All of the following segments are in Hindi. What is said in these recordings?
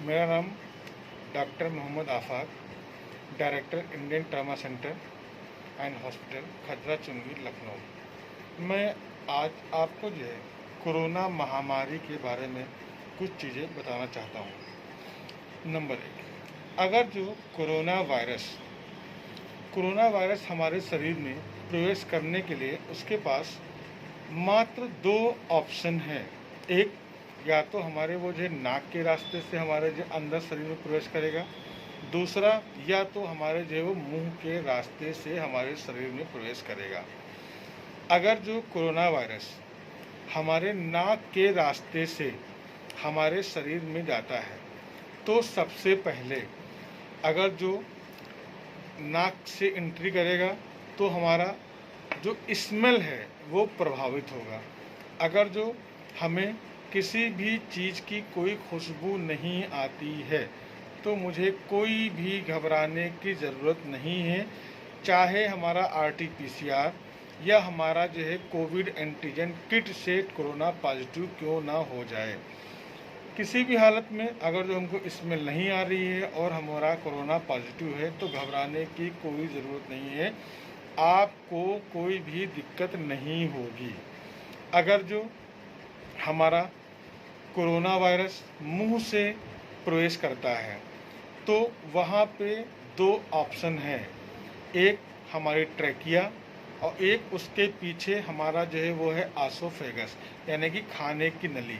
मेरा नाम doctor Mohammad Afaq, director Indian trauma centre and hospital, Khajra Chungi, Lucknow. मैं आज आपको कोरोना महामारी के बारे में कुछ चीज़ें बताना चाहता हूँ। नंबर 1, अगर जो कोरोना वायरस हमारे शरीर में प्रवेश करने के लिए उसके पास मात्र 2 ऑप्शन हैं। एक, या तो हमारे वो नाक के रास्ते से हमारे अंदर शरीर में प्रवेश करेगा। दूसरा, या तो हमारे वो मुंह के रास्ते से हमारे शरीर में प्रवेश करेगा। अगर जो कोरोना वायरस हमारे नाक के रास्ते से हमारे शरीर में जाता है तो सबसे पहले अगर जो नाक से एंट्री करेगा तो हमारा जो स्मेल है वो प्रभावित होगा। अगर जो हमें किसी भी चीज़ की कोई खुशबू नहीं आती है तो मुझे कोई भी घबराने की ज़रूरत नहीं है, चाहे हमारा RT-PCR या हमारा कोविड एंटीजन किट से कोरोना पॉजिटिव क्यों ना हो जाए। किसी भी हालत में अगर जो हमको स्मेल नहीं आ रही है और हमारा कोरोना पॉजिटिव है तो घबराने की कोई ज़रूरत नहीं है, आपको कोई भी दिक्कत नहीं होगी। अगर जो हमारा कोरोना वायरस मुंह से प्रवेश करता है तो वहाँ पे 2 ऑप्शन हैं। एक हमारी ट्रैकिया और एक उसके पीछे हमारा वो है आसोफेगस, यानी कि खाने की नली।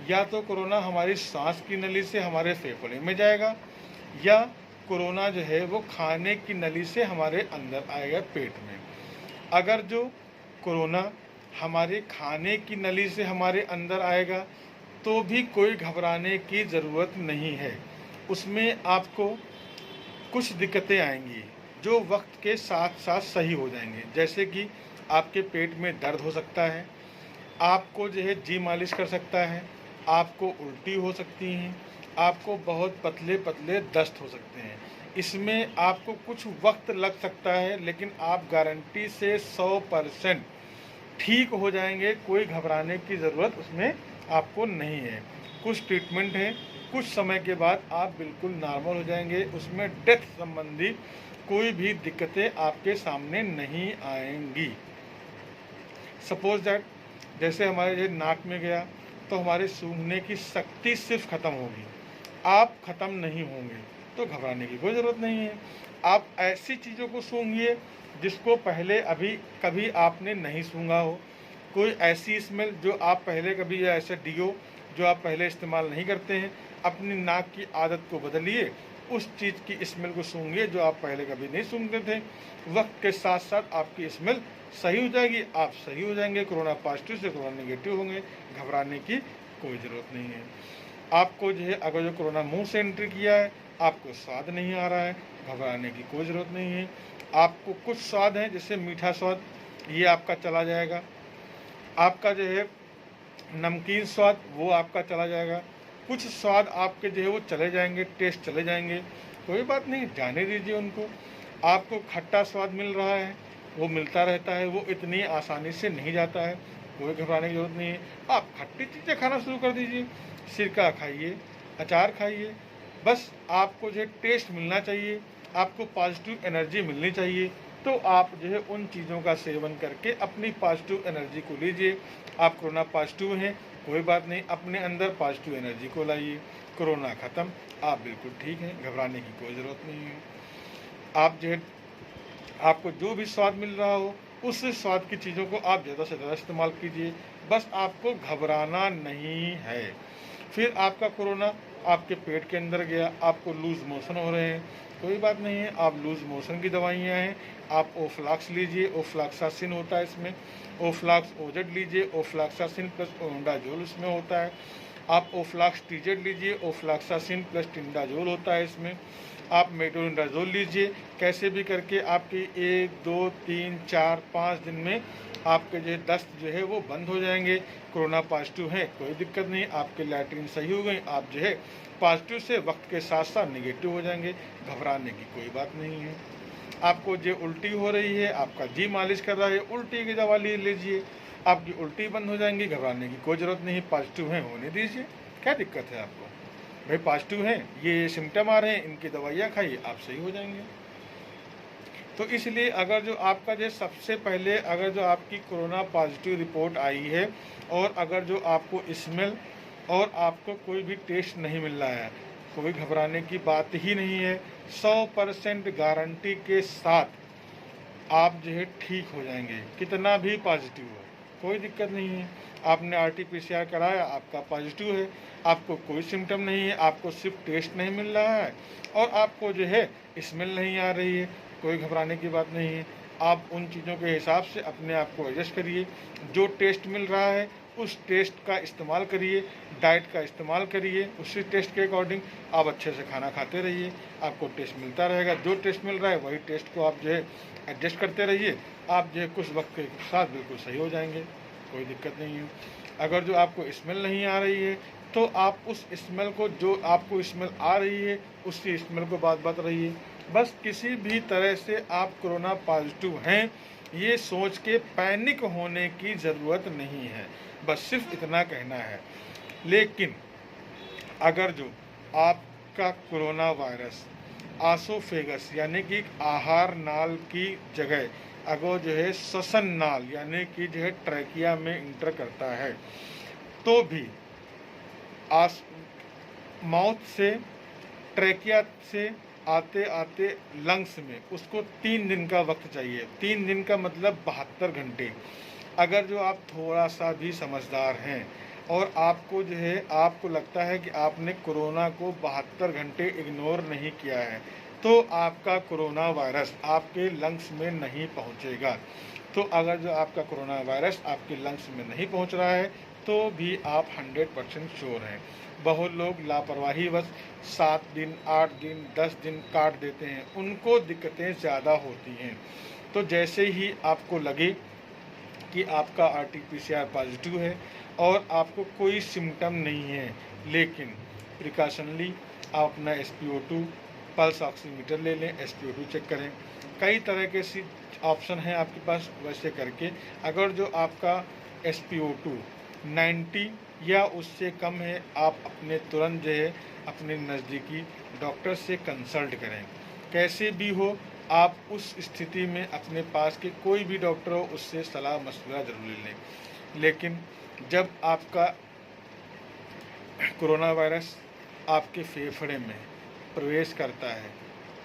या तो कोरोना हमारी सांस की नली से हमारे फेफड़े में जाएगा या कोरोना वो खाने की नली से हमारे अंदर आएगा पेट में। अगर जो कोरोना हमारे खाने की नली से हमारे अंदर आएगा तो भी कोई घबराने की ज़रूरत नहीं है। उसमें आपको कुछ दिक्कतें आएंगी जो वक्त के साथ साथ सही हो जाएंगे, जैसे कि आपके पेट में दर्द हो सकता है, आपको जी मालिश कर सकता है, आपको उल्टी हो सकती हैं, आपको बहुत पतले पतले दस्त हो सकते हैं। इसमें आपको कुछ वक्त लग सकता है लेकिन आप गारंटी से 100% ठीक हो जाएंगे। कोई घबराने की ज़रूरत उसमें आपको नहीं है। कुछ ट्रीटमेंट है, कुछ समय के बाद आप बिल्कुल नॉर्मल हो जाएंगे। उसमें डेथ संबंधी कोई भी दिक्कतें आपके सामने नहीं आएंगी। सपोज दैट जैसे हमारे नाक में गया तो हमारे सूंघने की शक्ति सिर्फ ख़त्म होगी, आप ख़त्म नहीं होंगे, तो घबराने की कोई ज़रूरत नहीं है। आप ऐसी चीज़ों को सूंघिए जिसको पहले अभी कभी आपने नहीं सूंघा हो। कोई ऐसी स्मेल जो आप पहले कभी, या ऐसा डिओ जो आप पहले इस्तेमाल नहीं करते हैं, अपनी नाक की आदत को बदलिए, उस चीज़ की स्मेल को सूंघिए जो आप पहले कभी नहीं सूंघते थे। वक्त के साथ साथ आपकी स्मेल सही हो जाएगी, आप सही हो जाएंगे, कोरोना पॉजिटिव से कोरोना नेगेटिव होंगे। घबराने की कोई ज़रूरत नहीं है। आपको अगर जो कोरोना मुंह से एंट्री किया है, आपको स्वाद नहीं आ रहा है, घबराने की कोई ज़रूरत नहीं है। आपको कुछ स्वाद है जैसे मीठा स्वाद, ये आपका चला जाएगा। आपका नमकीन स्वाद वो आपका चला जाएगा। कुछ स्वाद आपके वो चले जाएंगे, टेस्ट चले जाएंगे, कोई बात नहीं, जाने दीजिए उनको। आपको खट्टा स्वाद मिल रहा है, वो मिलता रहता है, वो इतनी आसानी से नहीं जाता है, कोई घबराने की जरूरत नहीं है। आप खट्टी चीज़ें खाना शुरू कर दीजिए, सिरका खाइए, अचार खाइए, बस आपको टेस्ट मिलना चाहिए, आपको पॉजिटिव एनर्जी मिलनी चाहिए। तो आप उन चीज़ों का सेवन करके अपनी पॉजिटिव एनर्जी को लीजिए। आप कोरोना पॉजिटिव हैं, कोई बात नहीं, अपने अंदर पॉजिटिव एनर्जी को लाइए, कोरोना ख़त्म, आप बिल्कुल ठीक हैं, घबराने की कोई ज़रूरत नहीं है। आप आपको जो भी स्वाद मिल रहा हो उस स्वाद की चीज़ों को आप ज़्यादा से ज़्यादा इस्तेमाल कीजिए, बस आपको घबराना नहीं है। फिर आपका कोरोना आपके पेट के अंदर गया, आपको लूज़ मोशन हो रहे हैं, कोई बात नहीं है, आप लूज़ मोशन की दवाइयाँ हैं, आप ओफ्लॉक्स लीजिए, ओफ्लॉक्सासिन होता है इसमें, ओफ्लॉक्स ओजेड लीजिए, ओफ्लॉक्सासिन प्लस ओमेडाजोल इसमें होता है। आप ओफ्लॉक्स टीजेड लीजिए, ओफ्लॉक्सासिन प्लस टिंडाजोल होता है इसमें। आप मेट्रोनिडाजोल लीजिए, कैसे भी करके आपके 1, 2, 3, 4, 5 दिन में आपके दस्त वो बंद हो जाएंगे। कोरोना पॉजिटिव है, कोई दिक्कत नहीं, आपके लैट्रिन सही हो गई, आप पॉजिटिव से वक्त के साथ साथ निगेटिव हो जाएंगे, घबराने की कोई बात नहीं है। आपको उल्टी हो रही है, आपका जी मालिश कर रहा है, उल्टी की दवा लीजिए, आपकी उल्टी बंद हो जाएंगी, घबराने की कोई ज़रूरत नहीं, पॉजिटिव है होने दीजिए, क्या दिक्कत है आपको। भाई पॉजिटिव हैं, ये सिम्टम आ रहे हैं, इनकी दवाइयाँ खाइए, आप सही हो जाएंगे। तो इसलिए अगर जो आपका जो सबसे पहले अगर जो आपकी कोरोना पॉजिटिव रिपोर्ट आई है और अगर जो आपको स्मेल और आपको कोई भी टेस्ट नहीं मिल रहा है, कोई घबराने की बात ही नहीं है। 100% गारंटी के साथ आप जो है ठीक हो जाएंगे, कितना भी पॉजिटिव हो, कोई दिक्कत नहीं है। आपने RT-PCR कराया, आपका पॉजिटिव है, आपको कोई सिम्टम नहीं है, आपको सिर्फ टेस्ट नहीं मिल रहा है और आपको जो है स्मेल नहीं आ रही है, कोई घबराने की बात नहीं है। आप उन चीज़ों के हिसाब से अपने आप को एडजस्ट करिए, जो टेस्ट मिल रहा है उस टेस्ट का इस्तेमाल करिए, डाइट का इस्तेमाल करिए, उसी टेस्ट के अकॉर्डिंग आप अच्छे से खाना खाते रहिए, आपको टेस्ट मिलता रहेगा। जो टेस्ट मिल रहा है वही टेस्ट को आप जो है एडजस्ट करते रहिए, आप जो है कुछ वक्त के साथ बिल्कुल सही हो जाएंगे, कोई दिक्कत नहीं है। अगर जो आपको स्मेल नहीं आ रही है तो आप उस स्मेल को, जो आपको स्मेल आ रही है उसी स्मेल को बात रहिए। बस किसी भी तरह से आप कोरोना पॉजिटिव हैं ये सोच के पैनिक होने की ज़रूरत नहीं है, बस सिर्फ इतना कहना है। लेकिन अगर जो आपका कोरोना वायरस आसोफेगस यानी कि आहार नाल की जगह अगर जो है श्वसन नाल यानी कि जो है ट्रैकिया में इंटर करता है, तो भी माउथ से ट्रैकिया से आते आते लंग्स में उसको 3 दिन का वक्त चाहिए। 3 दिन का मतलब 72 घंटे। अगर जो आप थोड़ा सा भी समझदार हैं और आपको जो है आपको लगता है कि आपने कोरोना को 72 घंटे इग्नोर नहीं किया है, तो आपका कोरोना वायरस आपके लंग्स में नहीं पहुंचेगा। तो अगर जो आपका कोरोना वायरस आपके लंग्स में नहीं पहुंच रहा है तो भी आप 100% श्योर हैं। बहुत लोग लापरवाहीवश 7 दिन, 8 दिन, 10 दिन काट देते हैं, उनको दिक्कतें ज़्यादा होती हैं। तो जैसे ही आपको लगे कि आपका RT-PCR पॉजिटिव है और आपको कोई सिम्टम नहीं है, लेकिन प्रिकॉशनली आप अपना SpO2 पल्स ऑक्सीमीटर ले लें, SpO2 चेक करें। कई तरह के सी ऑप्शन हैं आपके पास, वैसे करके अगर जो आपका SpO2 90 या उससे कम है, आप अपने तुरंत जो है अपने नज़दीकी डॉक्टर से कंसल्ट करें। कैसे भी हो आप उस स्थिति में अपने पास के कोई भी डॉक्टर हो उससे सलाह मशवरा जरूर ले लें। लेकिन जब आपका कोरोना वायरस आपके फेफड़े में प्रवेश करता है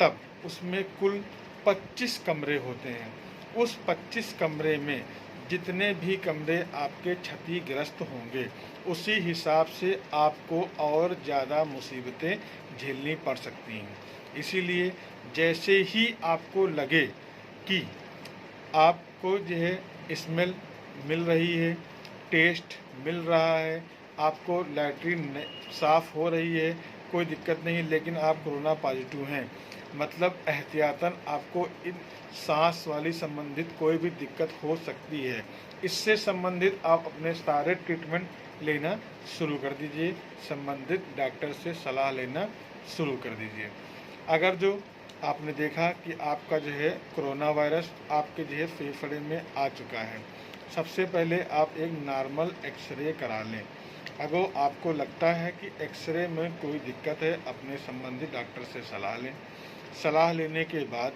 तब उसमें कुल 25 कमरे होते हैं। उस 25 कमरे में जितने भी कमरे आपके क्षतिग्रस्त होंगे उसी हिसाब से आपको और ज़्यादा मुसीबतें झेलनी पड़ सकती हैं। इसीलिए जैसे ही आपको लगे कि आपको जो है स्मेल मिल रही है, टेस्ट मिल रहा है, आपको लैट्रिन साफ़ हो रही है, कोई दिक्कत नहीं, लेकिन आप कोरोना पॉजिटिव हैं, मतलब एहतियातन आपको इन सांस वाली संबंधित कोई भी दिक्कत हो सकती है, इससे संबंधित आप अपने सारे ट्रीटमेंट लेना शुरू कर दीजिए, संबंधित डॉक्टर से सलाह लेना शुरू कर दीजिए। अगर जो आपने देखा कि आपका जो है कोरोना वायरस आपके जो है फेफड़े में आ चुका है, सबसे पहले आप एक नॉर्मल एक्सरे करा लें। अगर आपको लगता है कि एक्सरे में कोई दिक्कत है, अपने संबंधित डॉक्टर से सलाह लें। सलाह लेने के बाद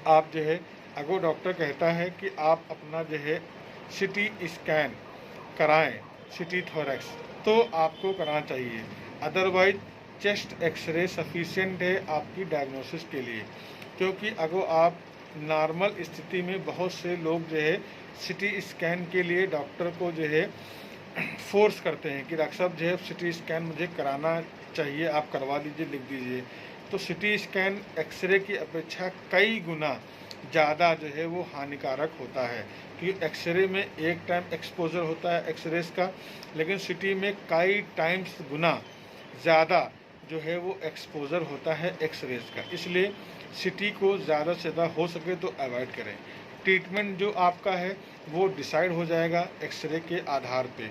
आप जो है अगर डॉक्टर कहता है कि आप अपना जो है CT स्कैन कराएं, CT थोरैक्स, तो आपको कराना चाहिए। अदरवाइज चेस्ट एक्सरे सफिशिएंट है आपकी डायग्नोसिस के लिए, क्योंकि अगर आप नॉर्मल स्थिति में बहुत से लोग जो है CT स्कैन के लिए डॉक्टर को जो है फोर्स करते हैं कि डॉक्टर साहब जो है CT स्कैन मुझे कराना चाहिए, आप करवा दीजिए, लिख दीजिए। तो CT स्कैन एक्सरे की अपेक्षा कई गुना ज़्यादा जो है वो हानिकारक होता है, क्योंकि एक्सरे में एक टाइम एक्सपोजर होता है एक्सरेज का, लेकिन CT में कई टाइम्स गुना ज़्यादा जो है वो एक्सपोजर होता है एक्सरेज का। इसलिए CT को ज़्यादा से ज़्यादा हो सके तो अवॉइड करें। ट्रीटमेंट जो आपका है वो डिसाइड हो जाएगा एक्सरे के आधार पे।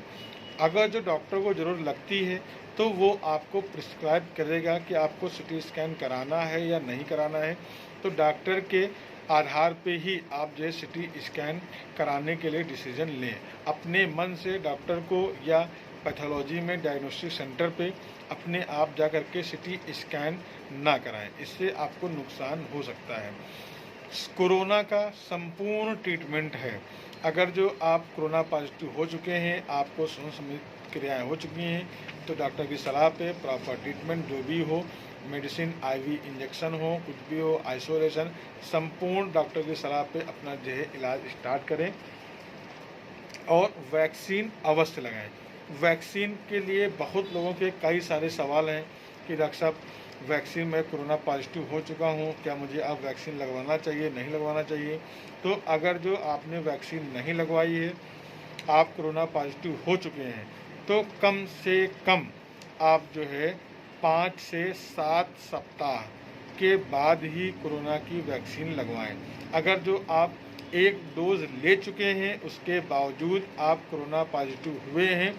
अगर जो डॉक्टर को ज़रूरत लगती है तो वो आपको प्रिस्क्राइब करेगा कि आपको CT स्कैन कराना है या नहीं कराना है, तो डॉक्टर के आधार पे ही आप जो है CT स्कैन कराने के लिए डिसीजन लें। अपने मन से डॉक्टर को या पैथोलॉजी में डायग्नोस्टिक सेंटर पे अपने आप जा कर के सिटी स्कैन ना कराएं, इससे आपको नुकसान हो सकता है। कोरोना का संपूर्ण ट्रीटमेंट है। अगर जो आप कोरोना पॉजिटिव हो चुके हैं, आपको संक्रमित क्रियाएँ हो चुकी हैं, तो डॉक्टर की सलाह पे प्रॉपर ट्रीटमेंट जो भी हो, मेडिसिन, आईवी इंजेक्शन हो, कुछ भी हो, आइसोलेशन, संपूर्ण डॉक्टर की सलाह पे अपना जो है इलाज स्टार्ट करें और वैक्सीन अवश्य लगाएं। वैक्सीन के लिए बहुत लोगों के कई सारे सवाल हैं कि डॉक्टर साहब वैक्सीन में कोरोना पॉजिटिव हो चुका हूँ, क्या मुझे अब वैक्सीन लगवाना चाहिए, नहीं लगवाना चाहिए। तो अगर जो आपने वैक्सीन नहीं लगवाई है, आप कोरोना पॉजिटिव हो चुके हैं, तो कम से कम आप जो है 5 से 7 सप्ताह के बाद ही कोरोना की वैक्सीन लगवाएं। अगर जो आप एक डोज ले चुके हैं, उसके बावजूद आप कोरोना पॉजिटिव हुए हैं,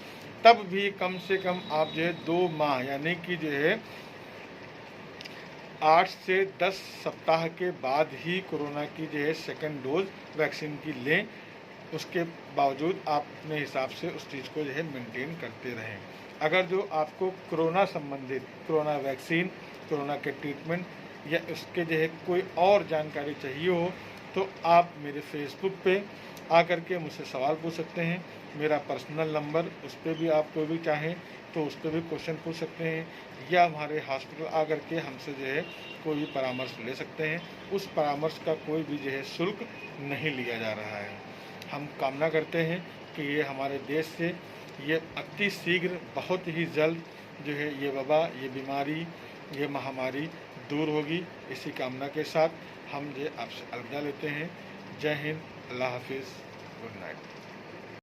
तब भी कम से कम आप जो है 2 माह यानी कि जो है 8 से 10 सप्ताह के बाद ही कोरोना की जो है सेकेंड डोज वैक्सीन की लें। उसके बावजूद आप अपने हिसाब से उस चीज़ को जो है मेंटेन करते रहें। अगर जो आपको कोरोना संबंधित, कोरोना वैक्सीन, कोरोना के ट्रीटमेंट या उसके जो है कोई और जानकारी चाहिए हो, तो आप मेरे फेसबुक पे आकर के मुझसे सवाल पूछ सकते हैं। मेरा पर्सनल नंबर, उस पर भी आप कोई भी चाहें तो उस पर भी क्वेश्चन पूछ सकते हैं, या हमारे हॉस्पिटल आकर के हमसे जो है कोई भी परामर्श ले सकते हैं। उस परामर्श का कोई भी जो है शुल्क नहीं लिया जा रहा है। हम कामना करते हैं कि ये हमारे देश से ये अति शीघ्र, बहुत ही जल्द जो है ये वबा, ये बीमारी, ये महामारी दूर होगी। इसी कामना के साथ हम जो आपसे अलविदा लेते हैं। जय हिंद, अल्लाह हाफिज़, गुड नाइट।